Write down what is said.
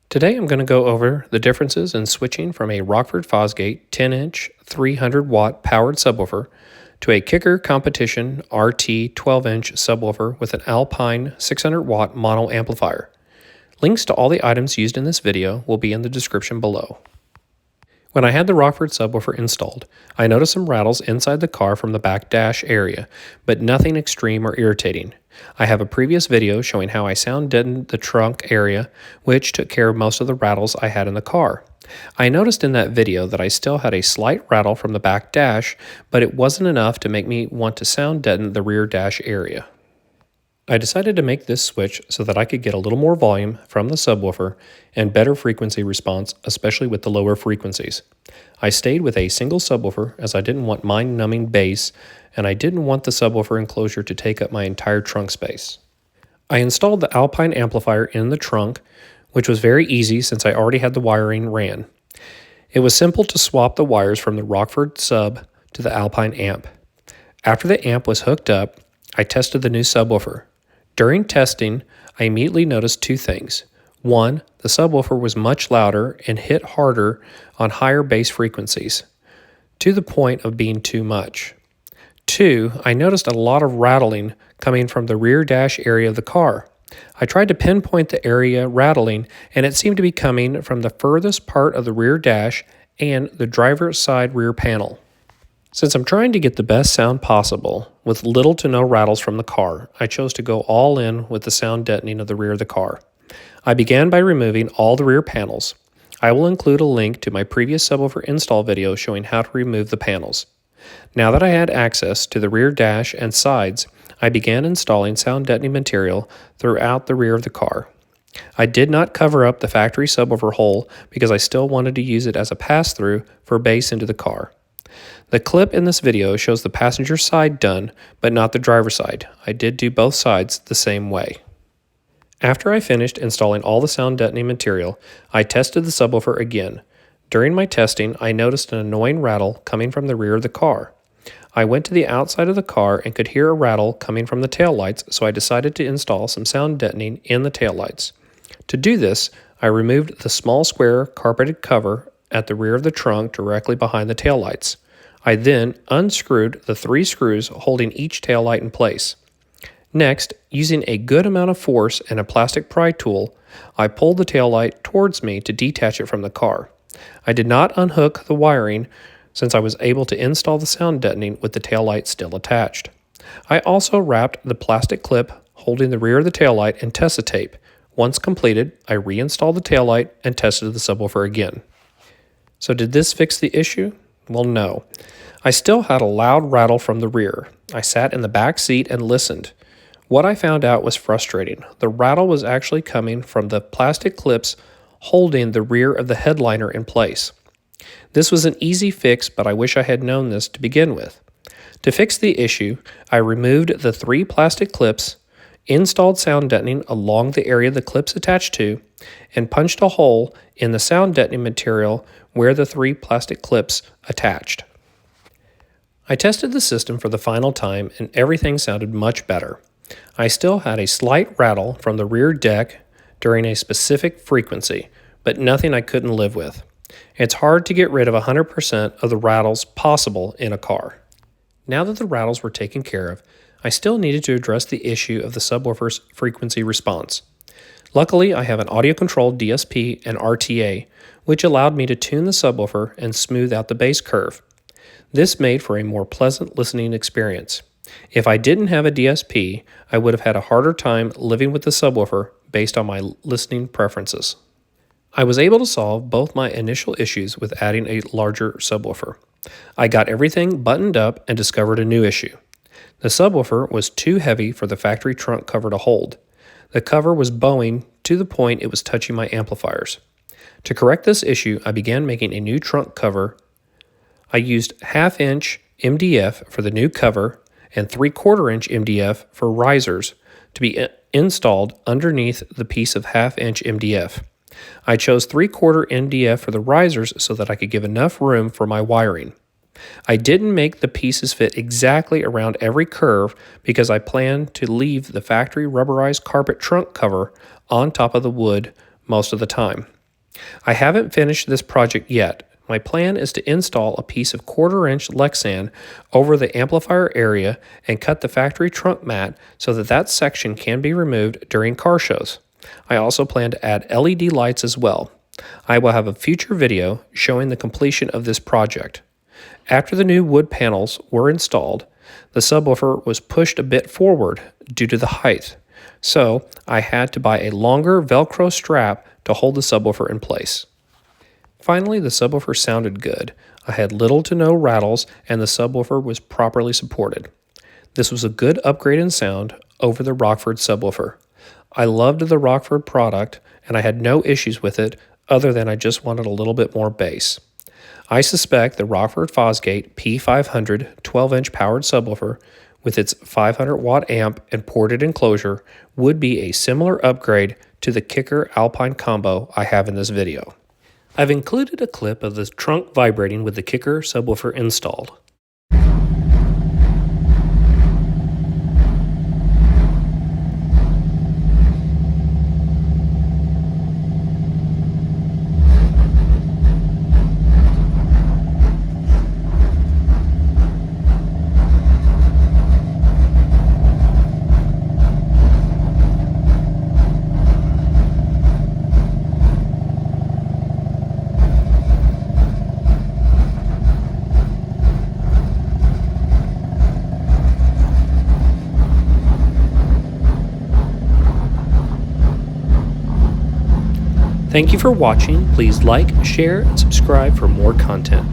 Today I'm going to go over the differences in switching from a Rockford Fosgate 10-inch 300-watt powered subwoofer to a Kicker Competition RT 12-inch subwoofer with an Alpine 600-watt mono amplifier. Links to all the items used in this video will be in the description below. When I had the Rockford subwoofer installed, I noticed some rattles inside the car from the back dash area, but nothing extreme or irritating. I have a previous video showing how I sound deadened the trunk area, which took care of most of the rattles I had in the car. I noticed in that video that I still had a slight rattle from the back dash, but it wasn't enough to make me want to sound deaden the rear dash area. I decided to make this switch so that I could get a little more volume from the subwoofer and better frequency response, especially with the lower frequencies. I stayed with a single subwoofer as I didn't want mind-numbing bass, and I didn't want the subwoofer enclosure to take up my entire trunk space. I installed the Alpine amplifier in the trunk, which was very easy since I already had the wiring ran. It was simple to swap the wires from the Rockford sub to the Alpine amp. After the amp was hooked up, I tested the new subwoofer. During testing, I immediately noticed two things. One, the subwoofer was much louder and hit harder on higher bass frequencies, to the point of being too much. Two, I noticed a lot of rattling coming from the rear dash area of the car. I tried to pinpoint the area rattling, and it seemed to be coming from the furthest part of the rear dash and the driver's side rear panel. Since I'm trying to get the best sound possible, with little to no rattles from the car, I chose to go all in with the sound deadening of the rear of the car. I began by removing all the rear panels. I will include a link to my previous subwoofer install video showing how to remove the panels. Now that I had access to the rear dash and sides, I began installing sound deadening material throughout the rear of the car. I did not cover up the factory subwoofer hole because I still wanted to use it as a pass-through for bass into the car. The clip in this video shows the passenger side done, but not the driver's side. I did do both sides the same way. After I finished installing all the sound deadening material, I tested the subwoofer again. During my testing, I noticed an annoying rattle coming from the rear of the car. I went to the outside of the car and could hear a rattle coming from the taillights, so I decided to install some sound deadening in the taillights. To do this, I removed the small square carpeted cover at the rear of the trunk directly behind the taillights. I then unscrewed the 3 screws holding each taillight in place. Next, using a good amount of force and a plastic pry tool, I pulled the taillight towards me to detach it from the car. I did not unhook the wiring since I was able to install the sound deadening with the taillight still attached. I also wrapped the plastic clip holding the rear of the taillight in Tessa tape. Once completed, I reinstalled the taillight and tested the subwoofer again. So did this fix the issue? Well, no. I still had a loud rattle from the rear. I sat in the back seat and listened. What I found out was frustrating. The rattle was actually coming from the plastic clips holding the rear of the headliner in place. This was an easy fix, but I wish I had known this to begin with. To fix the issue, I removed the 3 plastic clips, installed sound deadening along the area the clips attached to, and punched a hole in the sound deadening material where the 3 plastic clips attached. I tested the system for the final time and everything sounded much better. I still had a slight rattle from the rear deck during a specific frequency, but nothing I couldn't live with. It's hard to get rid of 100% of the rattles possible in a car. Now that the rattles were taken care of, I still needed to address the issue of the subwoofer's frequency response. Luckily, I have an AudioControl DSP and RTA, which allowed me to tune the subwoofer and smooth out the bass curve. This made for a more pleasant listening experience. If I didn't have a DSP, I would have had a harder time living with the subwoofer based on my listening preferences. I was able to solve both my initial issues with adding a larger subwoofer. I got everything buttoned up and discovered a new issue. The subwoofer was too heavy for the factory trunk cover to hold. The cover was bowing to the point it was touching my amplifiers. To correct this issue, I began making a new trunk cover. I used 1/2 inch MDF for the new cover and 3/4 inch MDF for risers to be installed underneath the piece of 1/2 inch MDF. I chose 3/4 MDF for the risers so that I could give enough room for my wiring. I didn't make the pieces fit exactly around every curve because I planned to leave the factory rubberized carpet trunk cover on top of the wood most of the time. I haven't finished this project yet. My plan is to install a piece of 1/4-inch Lexan over the amplifier area and cut the factory trunk mat so that that section can be removed during car shows. I also plan to add LED lights as well. I will have a future video showing the completion of this project. After the new wood panels were installed, the subwoofer was pushed a bit forward due to the height, so I had to buy a longer Velcro strap to hold the subwoofer in place. Finally, the subwoofer sounded good. I had little to no rattles and the subwoofer was properly supported. This was a good upgrade in sound over the Rockford subwoofer. I loved the Rockford product and I had no issues with it other than I just wanted a little bit more bass. I suspect the Rockford Fosgate P500 12-inch powered subwoofer with its 500-watt amp and ported enclosure would be a similar upgrade to the Kicker Alpine combo I have in this video. I've included a clip of the trunk vibrating with the Kicker subwoofer installed. Thank you for watching. Please like, share, and subscribe for more content.